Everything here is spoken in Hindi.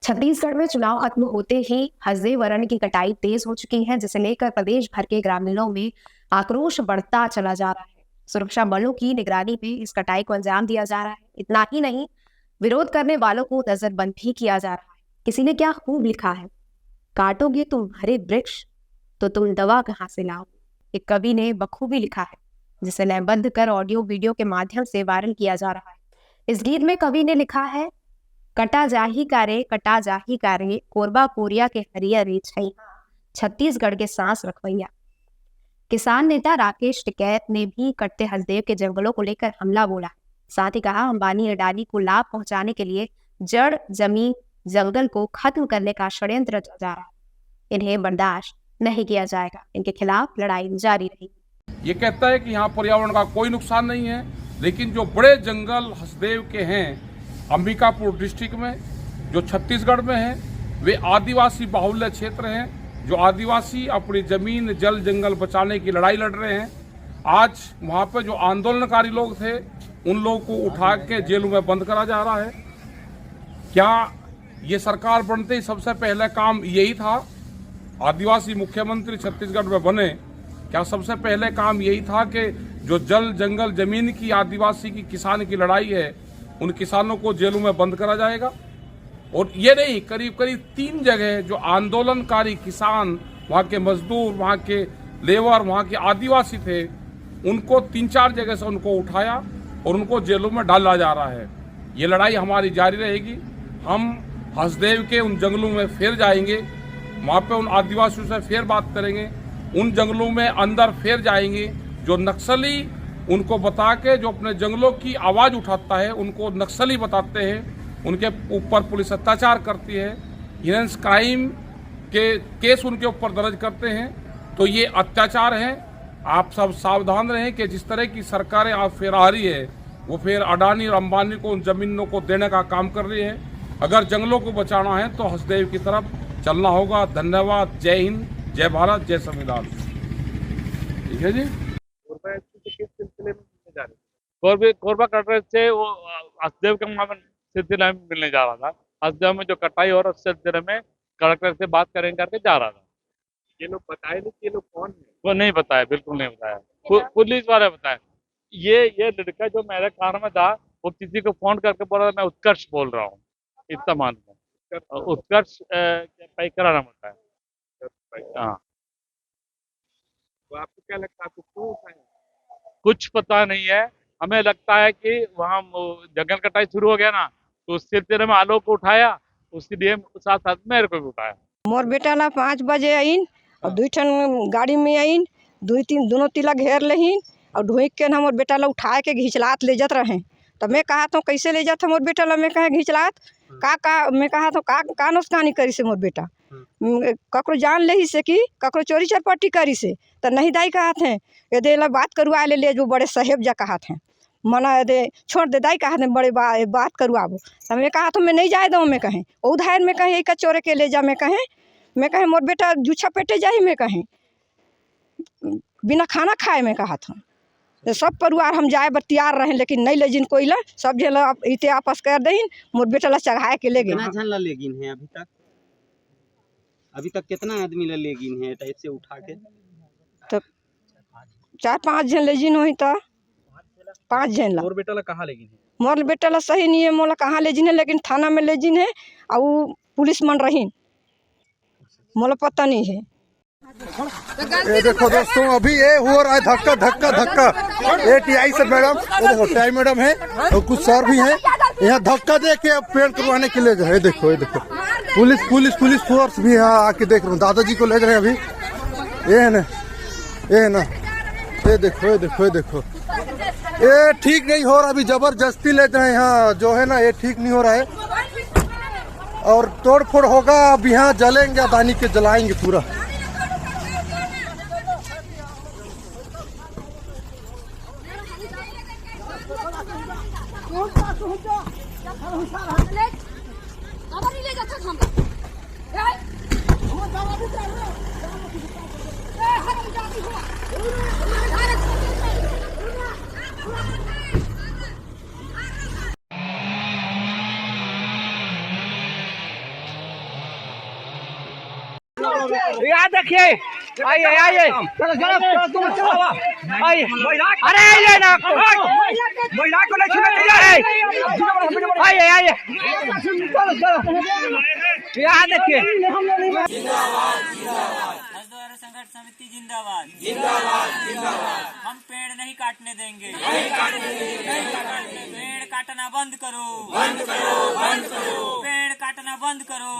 छत्तीसगढ़ में चुनाव खत्म होते ही हसदेव अरण्य की कटाई तेज हो चुकी है, जिसे लेकर प्रदेश भर के ग्रामीणों में आक्रोश बढ़ता चला जा रहा है। सुरक्षा बलों की निगरानी में इस कटाई को अंजाम दिया जा रहा है। इतना ही नहीं, विरोध करने वालों को नजरबंद भी किया जा रहा है। किसी ने क्या खूब लिखा है, काटोगे तुम हरे वृक्ष तो तुम दवा कहाँ से लाओ। एक कवि ने बखूबी लिखा है, जिसे लयबद्ध कर ऑडियो वीडियो के माध्यम से वायरल किया जा रहा है। इस गीत में कवि ने लिखा है, कटा जाही कारे कटा जाही कारे, कोरबा कोरिया के हरिया रे छैया, छत्तीसगढ़ के सांस रखवैया। किसान नेता राकेश टिकैत ने भी कटते हसदेव के जंगलों को लेकर हमला बोला। साथ ही कहा, अंबानी अडानी को लाभ पहुंचाने के लिए जड़ जमीन जंगल को खत्म करने का षड्यंत्र रचा जा रहा है। इन्हें बर्दाश्त नहीं किया जाएगा। इनके खिलाफ लड़ाई जारी रहेगी। ये कहता है कि यहाँ पर्यावरण का कोई नुकसान नहीं है, लेकिन जो बड़े जंगल हसदेव के हैं अंबिकापुर डिस्ट्रिक्ट में, जो छत्तीसगढ़ में है, वे आदिवासी बाहुल्य क्षेत्र हैं। जो आदिवासी अपनी जमीन जल जंगल बचाने की लड़ाई लड़ रहे हैं। आज वहाँ पे जो आंदोलनकारी लोग थे, उन लोगों को उठा के जेलों में बंद करा जा रहा है। क्या ये सरकार बनते ही सबसे पहले काम यही था? आदिवासी मुख्यमंत्री छत्तीसगढ़ में बने, क्या सबसे पहले काम यही था कि जो जल जंगल जमीन की आदिवासी की किसान की लड़ाई है, उन किसानों को जेलों में बंद करा जाएगा? और ये नहीं, करीब करीब 3 जगह जो आंदोलनकारी किसान, वहाँ के मजदूर, वहाँ के लेबर, वहाँ के आदिवासी थे, उनको 3-4 जगह से उनको उठाया और उनको जेलों में डाला जा रहा है। ये लड़ाई हमारी जारी रहेगी। हम हसदेव के उन जंगलों में फिर जाएंगे, वहाँ पे उन आदिवासियों से फिर बात करेंगे, उन जंगलों में अंदर फिर जाएंगे। जो नक्सली, उनको बता के जो अपने जंगलों की आवाज़ उठाता है, उनको नक्सली बताते हैं, उनके ऊपर पुलिस अत्याचार करती है, हिरेंस क्राइम के केस उनके ऊपर दर्ज करते हैं। तो ये अत्याचार है। आप सब सावधान रहें कि जिस तरह की सरकारें आप फिर आ रही है, वो फिर अडानी और अंबानी को उन जमीनों को देने का काम कर रही है। अगर जंगलों को बचाना है तो हसदेव की तरफ चलना होगा। धन्यवाद। जय हिंद, जय भारत, जय संविधान। ठीक है जी। कोरबा कटरे से वो हसदेव के सिलसिले में मिलने जा रहा था। हसदेव में जो कटाई और उस सिलसिले में कलेक्टर से बात करेंगे करके जा रहा था। ये लोग बताए नहीं कि ये लोग कौन है? वो नहीं बताया, बिल्कुल नहीं बताया। पुलिस वाले बताया। ये लड़का जो मेरे कार में था, वो किसी को फोन करके बोल रहा, मैं उत्कर्ष बोल रहा हूँ। इतना मालूम है। उत्कर्ष पैकरा नाम होता है। हाँ, तो आपको क्या लगता है, आपको क्यों उठाया? कुछ पता नहीं है। हमें लगता है कि वहाँ जंगल कटाई शुरू हो गया ना, तो उस सिलसिले में आलोक को उठाया, उसके साथ साथ मेरे को भी उठाया। मोर बेटा ला 5 बजे आइन और 2 ठन गाड़ी में आइन, 2-3 दोनों तिला घेर लेहिन और ढोई के ना मोर बेटा ला उठाए के घिचलात ले जात रहे। तो मैं कहा तो कैसे ले जाता मोर बेटा ला? मैं कहे घिचलात का मैं कहा तो का नुकसानी करी से मोर बेटा, ककरो जान ले ही से कि ककरो चोरी चरपट्टी करी से तो नहीं दाई कहत हैं। यदि ला बात करवा ले जो बड़े साहेब जा कहत हैं, मना दे छोड़ दे दाई कहते हैं बड़े बात करवाबो। तो मैं कहा तो मैं नहीं जाए दूँ। मैं कहें उधार में कहें एक चोरे के ले जा। मैं कहें मोर बेटा जूछा पेटे जाही। मैं कहें बिना खाना खाए। मैं कहा था तो सब परिवार हम जाए बर तैयार रहे, लेकिन नहीं ले जिन कोई ला, सब झेला इते आपस कर देन। मोर बेटा ला चढ़ाए के ले गए। कितना झन ला लेगिन है अभी तक कितना आदमी ला लेगिन है टाइप से उठा के? तो 4-5 जन ले जिन होई तो 5 जन ला। और बेटा ला कहाँ लेगी? मोर बेटा ला सही नहीं है, मोला कहाँ ले जिन है, लेकिन थाना में ले जिन है और पुलिस मन रही, मोला पता नहीं है। ये देखो दोस्तों, अभी ये हो रहा है धक्का धक्का धक्का। ATI से मैडम, देखो टाई मैडम है और कुछ सर भी हैं, यहाँ धक्का दे के पेड़ करवाने के लिए गए। ये देखो पुलिस फोर्स भी यहाँ आके देख रहे हो। दादाजी को ले रहे हैं अभी। ये है ना, ये देखो ये ठीक नहीं हो रहा। अभी जबरदस्ती ले जाए यहाँ जो है ना, ये ठीक नहीं हो रहा है और तोड़ फोड़ होगा। अब यहाँ जलेंगे, अडानी के जलाएंगे पूरा। यहाँ देखिए, आइए आइए, आइए, अरे आइए ना, महिला को नहीं छूने दीजिए, आइए आइए, यहाँ देखिए। मजदूर संघर्ष समिति जिंदाबाद जिंदाबाद जिंदाबाद। हम पेड़ नहीं काटने देंगे, पेड़ काटना बंद करो, पेड़ काटना बंद करो।